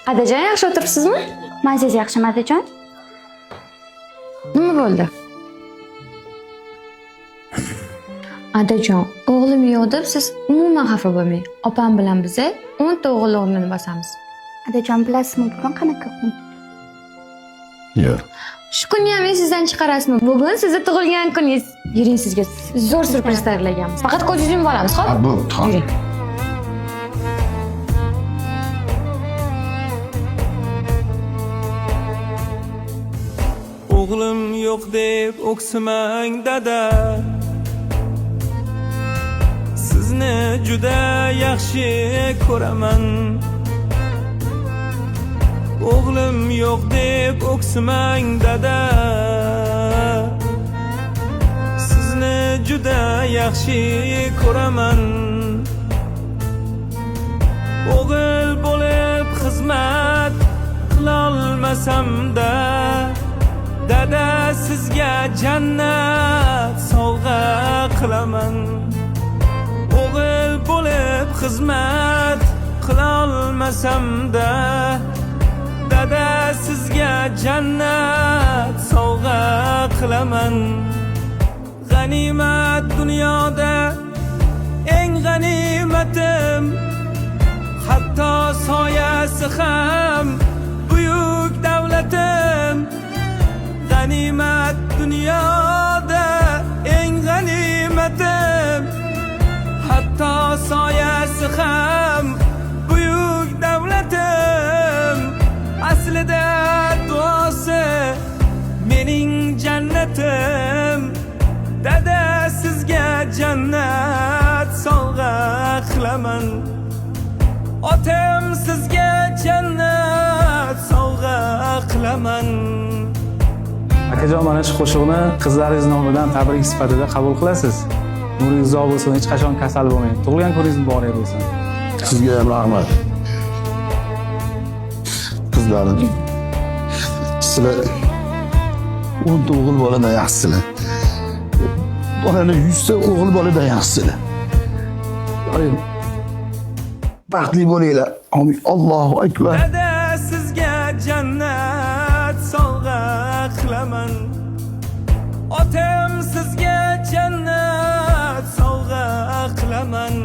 Adajon, yaxshi o'tiribsizmi? Mazangiz yaxshimi, Adajon? Nima bo'ldi? Adajon, o'g'lim yo'q deb siz umuman xafa bo'lmang. Opam bilan biz 10 ta o'g'il o'rnini bosamiz. Adajon, bilasizmi, bugun qanaqa kun? Yo'q. Shu kunni ham esingizdan chiqarasizmi? Bugun sizni tug'ilgan kuningiz. Yuring, sizga zo'r syurpriz tayyorlaganmiz. Faqat ko'zingizni yumib olamiz, xo'p? Bo'pti. Yuring. O'g'lim yo'q deb o'ksimang dada, sizni juda yaxshi ko'raman. O'g'lim yo'q deb o'ksimang dada, sizni juda yaxshi ko'raman. O'g'il bo'lib xizmat qilolmasam-da, dada sizga jannat sovg'a qilaman. O'g'il bo'lib xizmat qilolmasam-da, dada sizga jannat sovg'a qilaman. G'animat dunyoda eng g'animatim, hatto soyasi ham buyuk davlatim. G'animat dunyoda eng g'animatim, hatto soyasi ham buyuk davlatim. Aslida duosi mening jannatim, dada sizga jannat sovg'a qilaman. Otam sizga jannat sovg'a qilaman. Akajon, mana shu qo'shiqni qizlaringiz nomidan tabrik sifatida qabul qilasiz. Nuringiz uzoq bo'lsin, hech qachon kasal bo'lmang. Tug'ilgan kuningiz muborak bo'lsin. Sizga ham rahmat. Qizlarim, sizlar 10 ta o'g'il boladan yaxshilar. Bolani 100 ta o'g'il boladan yaxshilar. Baxtli bo'linglar. Amin. Allohu akbar. Dada sizga jannat sovg'a qilaman. Otam sizga jannat sovg'a qilaman.